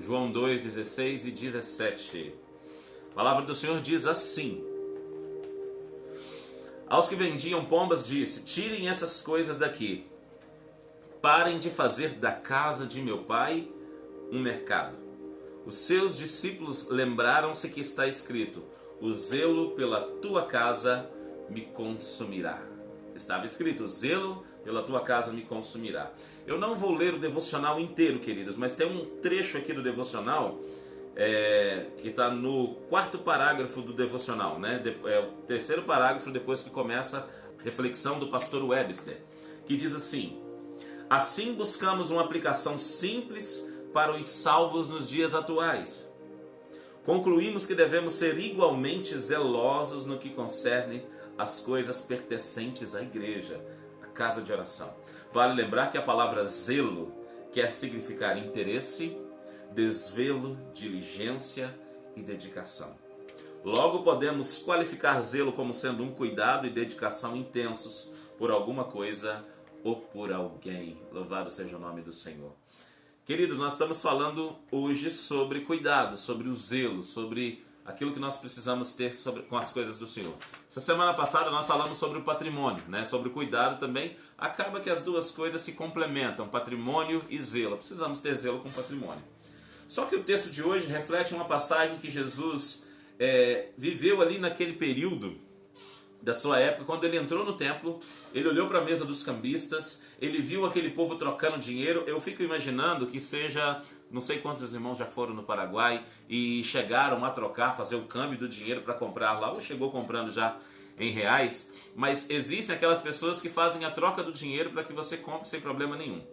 João 2, 16 e 17. A palavra do Senhor diz assim: aos que vendiam pombas disse: tirem essas coisas daqui, parem de fazer da casa de meu pai um mercado. Os seus discípulos lembraram-se que está escrito: o zelo pela tua casa me consumirá. Estava escrito: o zelo pela tua casa me consumirá. Eu não vou ler o devocional inteiro, queridos, mas tem um trecho aqui do devocional que está no quarto parágrafo do devocional, né? É o terceiro parágrafo depois que começa a reflexão do pastor Webster, que diz assim: assim buscamos uma aplicação simples para os salvos nos dias atuais. Concluímos que devemos ser igualmente zelosos no que concerne as coisas pertencentes à igreja, à casa de oração. Vale lembrar que a palavra zelo quer significar interesse, desvelo, diligência e dedicação. Logo, podemos qualificar zelo como sendo um cuidado e dedicação intensos por alguma coisa ou por alguém. Louvado seja o nome do Senhor. Queridos, nós estamos falando hoje sobre cuidado, sobre o zelo, sobre aquilo que nós precisamos ter com as coisas do Senhor. Essa semana passada nós falamos sobre o patrimônio, né? Sobre o cuidado também. Acaba que as duas coisas se complementam, patrimônio e zelo. Precisamos ter zelo com patrimônio. Só que o texto de hoje reflete uma passagem que Jesus viveu ali naquele período da sua época. Quando ele entrou no templo, ele olhou para a mesa dos cambistas, ele viu aquele povo trocando dinheiro. Eu fico imaginando que seja, não sei quantos irmãos já foram no Paraguai e chegaram a trocar, fazer o câmbio do dinheiro para comprar lá, ou chegou comprando já em reais, mas existem aquelas pessoas que fazem a troca do dinheiro para que você compre sem problema nenhum.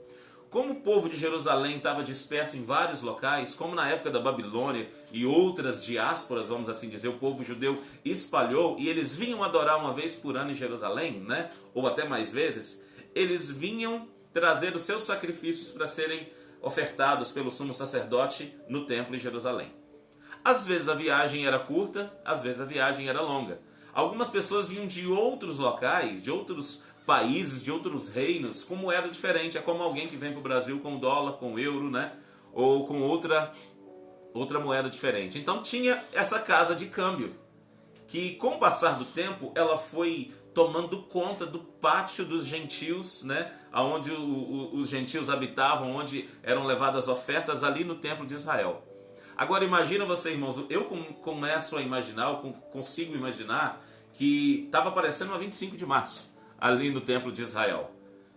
Como o povo de Jerusalém estava disperso em vários locais, como na época da Babilônia e outras diásporas, vamos assim dizer, o povo judeu espalhou e eles vinham adorar uma vez por ano em Jerusalém, né? Ou até mais vezes, eles vinham trazer os seus sacrifícios para serem ofertados pelo sumo sacerdote no templo em Jerusalém. Às vezes a viagem era curta, às vezes a viagem era longa. Algumas pessoas vinham de outros locais, de outros países, de outros reinos, com moeda diferente. É como alguém que vem para o Brasil com dólar, com euro, né? Ou com outra moeda diferente. Então tinha essa casa de câmbio, que com o passar do tempo, ela foi tomando conta do pátio dos gentios, né? Onde os gentios habitavam, onde eram levadas ofertas ali no templo de Israel. Agora imagina você, irmãos, eu começo a imaginar, eu consigo imaginar que estava aparecendo uma 25 de março, ali no templo de Israel.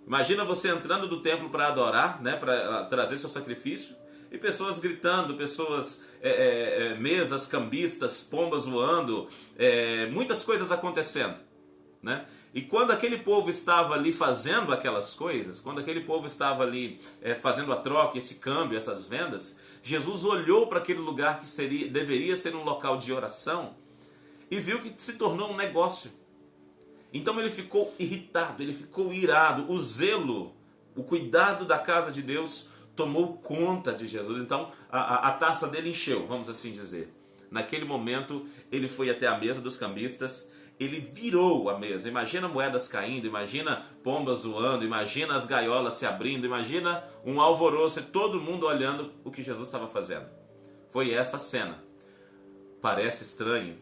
Imagina você entrando do templo para adorar, né, para trazer seu sacrifício, e pessoas gritando, pessoas, mesas, cambistas, pombas voando, muitas coisas acontecendo, né? E quando aquele povo estava ali fazendo aquelas coisas, quando aquele povo estava ali fazendo a troca, esse câmbio, essas vendas, Jesus olhou para aquele lugar que deveria ser um local de oração e viu que se tornou um negócio. Então ele ficou irritado, ele ficou irado. O zelo, o cuidado da casa de Deus tomou conta de Jesus. Então a taça dele encheu, vamos assim dizer. Naquele momento ele foi até a mesa dos cambistas, ele virou a mesa. Imagina moedas caindo, imagina pombas voando, imagina as gaiolas se abrindo, imagina um alvoroço e todo mundo olhando o que Jesus estava fazendo. Foi essa cena. Parece estranho,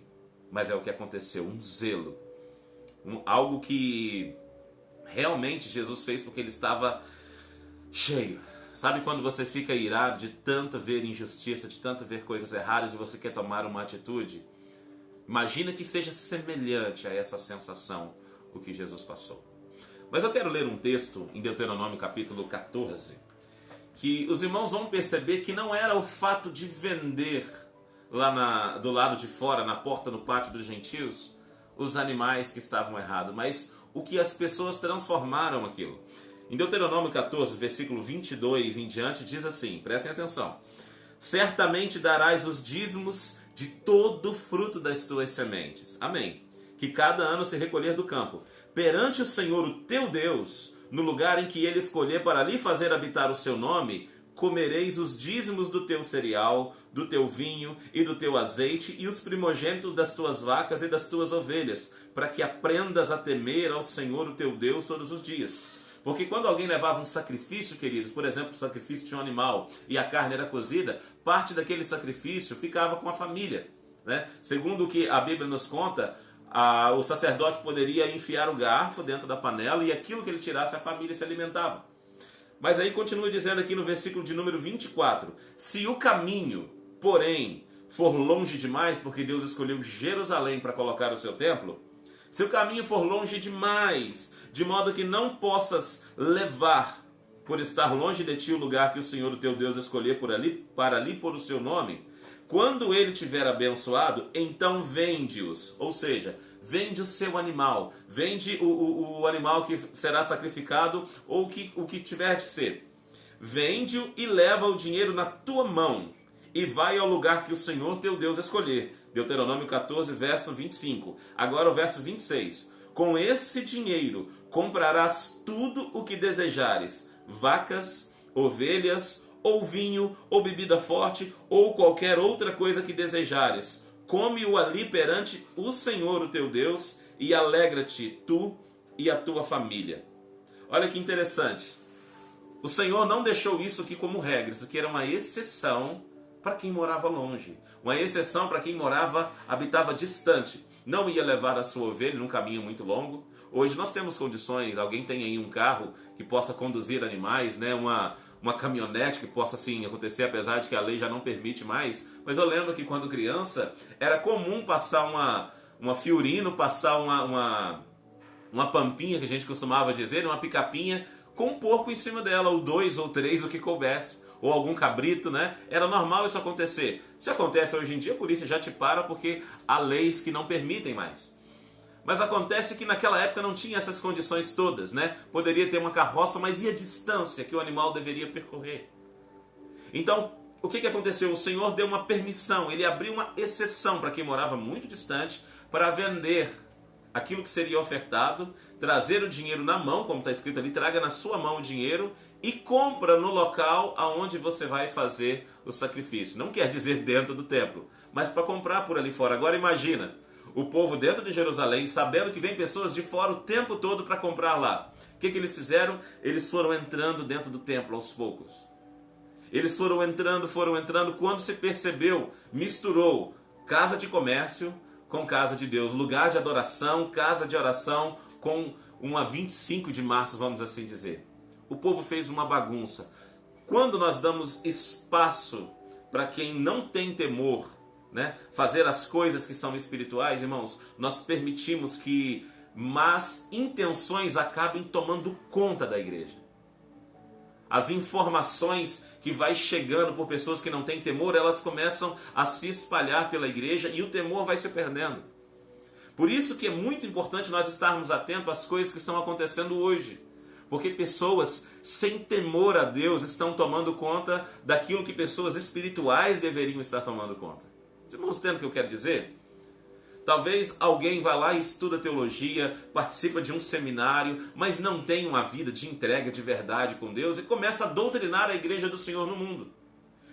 mas é o que aconteceu, um zelo. Algo que realmente Jesus fez porque ele estava cheio. Sabe quando você fica irado de tanto ver injustiça, de tanto ver coisas erradas e você quer tomar uma atitude? Imagina que seja semelhante a essa sensação o que Jesus passou. Mas eu quero ler um texto em Deuteronômio capítulo 14, que os irmãos vão perceber que não era o fato de vender lá do lado de fora, na porta, no pátio dos gentios, os animais que estavam errados, mas o que as pessoas transformaram aquilo. Em Deuteronômio 14, versículo 22 em diante, diz assim, prestem atenção: certamente darás os dízimos de todo o fruto das tuas sementes, amém, que cada ano se recolher do campo, perante o Senhor o teu Deus, no lugar em que ele escolher para ali fazer habitar o seu nome, comereis os dízimos do teu cereal, do teu vinho e do teu azeite, e os primogênitos das tuas vacas e das tuas ovelhas, para que aprendas a temer ao Senhor o teu Deus todos os dias. Porque quando alguém levava um sacrifício, queridos, por exemplo, o sacrifício de um animal e a carne era cozida, parte daquele sacrifício ficava com a família, né? Segundo o que a Bíblia nos conta, o sacerdote poderia enfiar o garfo dentro da panela e aquilo que ele tirasse, a família se alimentava. Mas aí continua dizendo aqui no versículo de número 24: se o caminho, porém, for longe demais, porque Deus escolheu Jerusalém para colocar o seu templo, se o caminho for longe demais, de modo que não possas levar, por estar longe de ti, o lugar que o Senhor, o teu Deus, escolher para ali pôr o seu nome, quando ele tiver abençoado, então vende-os. Ou seja, vende o seu animal, vende o animal que será sacrificado ou o que tiver de ser. Vende-o e leva o dinheiro na tua mão e vai ao lugar que o Senhor teu Deus escolher. Deuteronômio 14, verso 25. Agora o verso 26. Com esse dinheiro comprarás tudo o que desejares, vacas, ovelhas, ou vinho, ou bebida forte, ou qualquer outra coisa que desejares. Come-o ali perante o Senhor, o teu Deus, e alegra-te, tu e a tua família. Olha que interessante. O Senhor não deixou isso aqui como regra, isso aqui era uma exceção para quem morava longe. Uma exceção para quem habitava distante. Não ia levar a sua ovelha num caminho muito longo. Hoje nós temos condições, alguém tem aí um carro que possa conduzir animais, né? Uma caminhonete que possa assim acontecer, apesar de que a lei já não permite mais. Mas eu lembro que quando criança era comum passar uma Fiorino, passar uma pampinha, que a gente costumava dizer, uma picapinha, com um porco em cima dela, ou 2 ou 3, o que coubesse. Ou algum cabrito, né? Era normal isso acontecer. Se acontece hoje em dia, a polícia já te para porque há leis que não permitem mais. Mas acontece que naquela época não tinha essas condições todas, né? Poderia ter uma carroça, mas e a distância que o animal deveria percorrer? Então, o que aconteceu? O Senhor deu uma permissão, ele abriu uma exceção para quem morava muito distante para vender aquilo que seria ofertado, trazer o dinheiro na mão, como está escrito ali, traga na sua mão o dinheiro e compra no local aonde você vai fazer o sacrifício. Não quer dizer dentro do templo, mas para comprar por ali fora. Agora imagina, o povo dentro de Jerusalém, sabendo que vem pessoas de fora o tempo todo para comprar lá. O que eles fizeram? Eles foram entrando dentro do templo aos poucos. Eles foram entrando, quando se percebeu, misturou casa de comércio com casa de Deus, lugar de adoração, casa de oração, com uma 25 de março, vamos assim dizer. O povo fez uma bagunça. Quando nós damos espaço para quem não tem temor, né, fazer as coisas que são espirituais, irmãos, nós permitimos que más intenções acabem tomando conta da igreja. As informações que vai chegando por pessoas que não têm temor, elas começam a se espalhar pela igreja e o temor vai se perdendo. Por isso que é muito importante nós estarmos atentos às coisas que estão acontecendo hoje. Porque pessoas sem temor a Deus estão tomando conta daquilo que pessoas espirituais deveriam estar tomando conta. Vocês vão entender o que eu quero dizer? Talvez alguém vá lá e estuda teologia, participa de um seminário, mas não tem uma vida de entrega de verdade com Deus e começa a doutrinar a igreja do Senhor no mundo.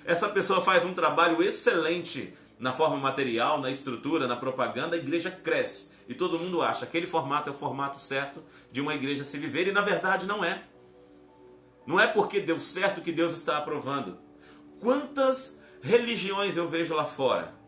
Essa pessoa faz um trabalho excelente na forma material, na estrutura, na propaganda, a igreja cresce. E todo mundo acha que aquele formato é o formato certo de uma igreja se viver e na verdade não é. Não é porque deu certo que Deus está aprovando. Quantas religiões eu vejo lá fora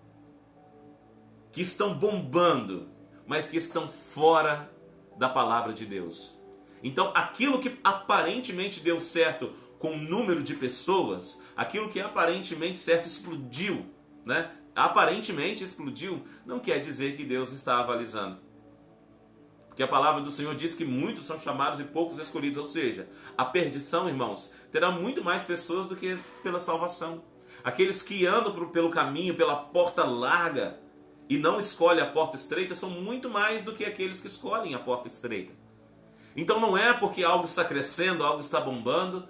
que estão bombando, mas que estão fora da palavra de Deus. Então, aquilo que aparentemente deu certo com o número de pessoas, aquilo que aparentemente certo explodiu, né? Aparentemente explodiu, não quer dizer que Deus está avalizando. Porque a palavra do Senhor diz que muitos são chamados e poucos escolhidos. Ou seja, a perdição, irmãos, terá muito mais pessoas do que pela salvação. Aqueles que andam pelo caminho, pela porta larga, e não escolhem a porta estreita, são muito mais do que aqueles que escolhem a porta estreita. Então não é porque algo está crescendo, algo está bombando,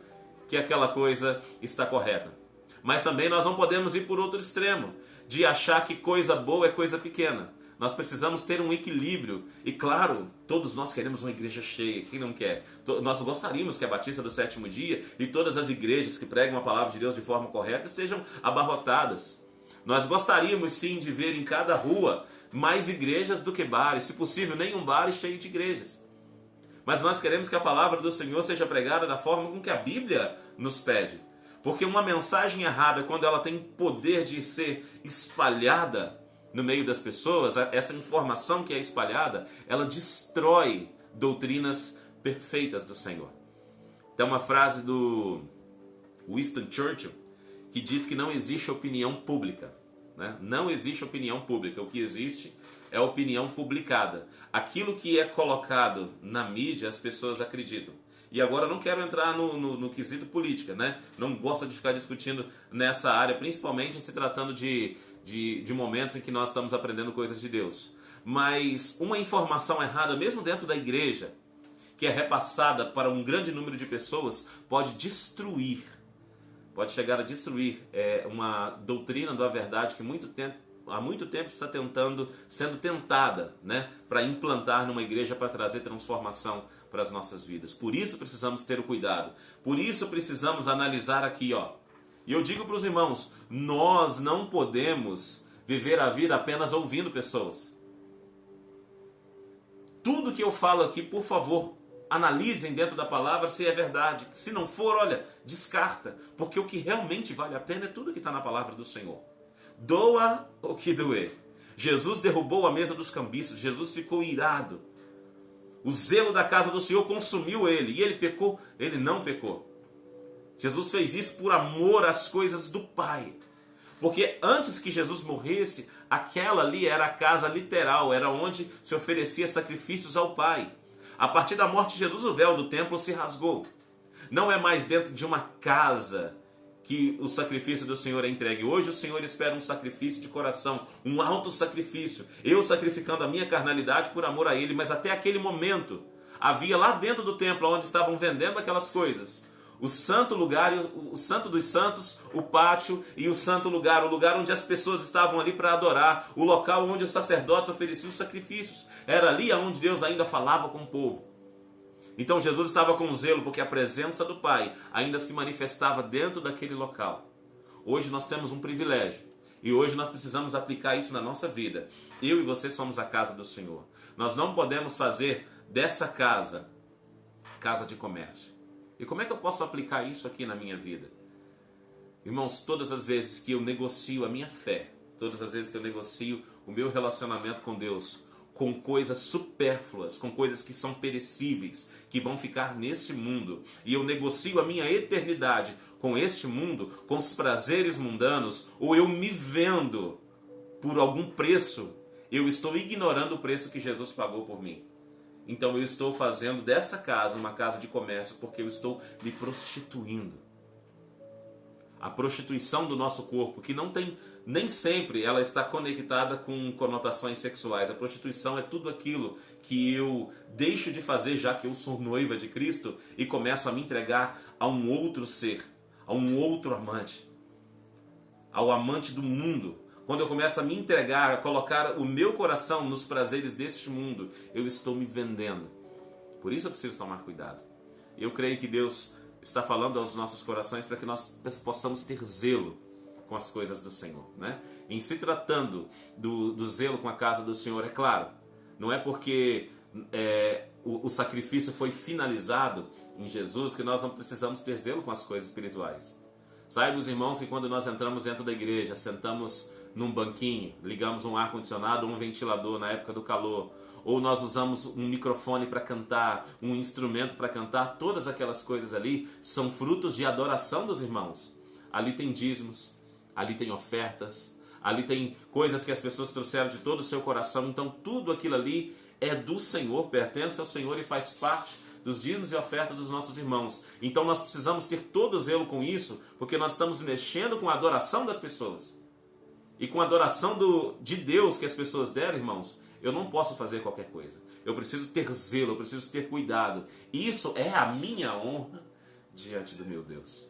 que aquela coisa está correta. Mas também nós não podemos ir por outro extremo, de achar que coisa boa é coisa pequena. Nós precisamos ter um equilíbrio. E claro, todos nós queremos uma igreja cheia. Quem não quer? Nós gostaríamos que a Batista do Sétimo Dia e todas as igrejas que pregam a palavra de Deus de forma correta estejam abarrotadas. Nós gostaríamos sim de ver em cada rua mais igrejas do que bares. Se possível, nenhum bar cheio de igrejas. mas nós queremos que a palavra do Senhor seja pregada da forma com que a Bíblia nos pede. Porque uma mensagem errada, quando ela tem poder de ser espalhada no meio das pessoas, essa informação que é espalhada, ela destrói doutrinas perfeitas do Senhor. Tem uma frase do Winston Churchill que diz que não existe opinião pública, né? Não existe opinião pública, o que existe é opinião publicada. Aquilo que é colocado na mídia, as pessoas acreditam. E agora eu não quero entrar no quesito política, né? Não gosto de ficar discutindo nessa área, principalmente se tratando de momentos em que nós estamos aprendendo coisas de Deus. Mas uma informação errada, mesmo dentro da igreja, que é repassada para um grande número de pessoas, pode chegar a destruir uma doutrina da verdade que há muito tempo está sendo tentada, né, para implantar numa igreja, para trazer transformação para as nossas vidas. Por isso precisamos ter o cuidado. Por isso precisamos analisar aqui, ó. E eu digo para os irmãos, nós não podemos viver a vida apenas ouvindo pessoas. Tudo que eu falo aqui, por favor, analisem dentro da palavra se é verdade. Se não for, olha, descarta. Porque o que realmente vale a pena é tudo que está na palavra do Senhor. Doa o que doer. Jesus derrubou a mesa dos cambistas. Jesus ficou irado. O zelo da casa do Senhor consumiu ele. E ele pecou? Ele não pecou. Jesus fez isso por amor às coisas do Pai. Porque antes que Jesus morresse, aquela ali era a casa literal. Era onde se oferecia sacrifícios ao Pai. A partir da morte de Jesus, o véu do templo se rasgou. Não é mais dentro de uma casa que o sacrifício do Senhor é entregue. Hoje o Senhor espera um sacrifício de coração, um alto sacrifício. Eu sacrificando a minha carnalidade por amor a Ele, mas até aquele momento havia lá dentro do templo, onde estavam vendendo aquelas coisas, o santo lugar, o santo dos santos, o pátio e o santo lugar, o lugar onde as pessoas estavam ali para adorar, o local onde os sacerdotes ofereciam os sacrifícios. Era ali onde Deus ainda falava com o povo. Então Jesus estava com zelo porque a presença do Pai ainda se manifestava dentro daquele local. Hoje nós temos um privilégio e hoje nós precisamos aplicar isso na nossa vida. Eu e você somos a casa do Senhor. Nós não podemos fazer dessa casa de comércio. E como é que eu posso aplicar isso aqui na minha vida? Irmãos, todas as vezes que eu negocio a minha fé, todas as vezes que eu negocio o meu relacionamento com Deus, com coisas supérfluas, com coisas que são perecíveis, que vão ficar nesse mundo, e eu negocio a minha eternidade com este mundo, com os prazeres mundanos, ou eu me vendo por algum preço, eu estou ignorando o preço que Jesus pagou por mim. Então eu estou fazendo dessa casa uma casa de comércio, porque eu estou me prostituindo. A prostituição do nosso corpo, que não tem, nem sempre ela está conectada com conotações sexuais. A prostituição é tudo aquilo que eu deixo de fazer, já que eu sou noiva de Cristo, e começo a me entregar a um outro ser, a um outro amante, ao amante do mundo. Quando eu começo a me entregar, a colocar o meu coração nos prazeres deste mundo, eu estou me vendendo. Por isso eu preciso tomar cuidado. Eu creio que Deus está falando aos nossos corações para que nós possamos ter zelo com as coisas do Senhor, né? Em se tratando do zelo com a casa do Senhor, é claro, não é porque o sacrifício foi finalizado em Jesus que nós não precisamos ter zelo com as coisas espirituais. Saibam os irmãos que quando nós entramos dentro da igreja, sentamos num banquinho, ligamos um ar-condicionado ou um ventilador na época do calor, ou nós usamos um microfone para cantar, um instrumento para cantar, todas aquelas coisas ali são frutos de adoração dos irmãos. Ali tem dízimos, ali tem ofertas, ali tem coisas que as pessoas trouxeram de todo o seu coração, então tudo aquilo ali é do Senhor, pertence ao Senhor e faz parte dos dízimos e ofertas dos nossos irmãos. Então nós precisamos ter todo zelo com isso, porque nós estamos mexendo com a adoração das pessoas. E com a adoração de Deus que as pessoas deram, irmãos, eu não posso fazer qualquer coisa. Eu preciso ter zelo, eu preciso ter cuidado. Isso é a minha honra diante do meu Deus.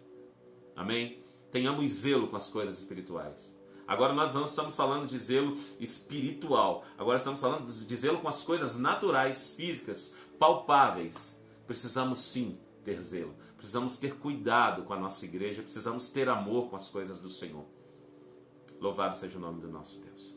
Amém? Tenhamos zelo com as coisas espirituais. Agora nós não estamos falando de zelo espiritual. Agora estamos falando de zelo com as coisas naturais, físicas, palpáveis. Precisamos sim ter zelo. Precisamos ter cuidado com a nossa igreja. Precisamos ter amor com as coisas do Senhor. Louvado seja o nome do nosso Deus.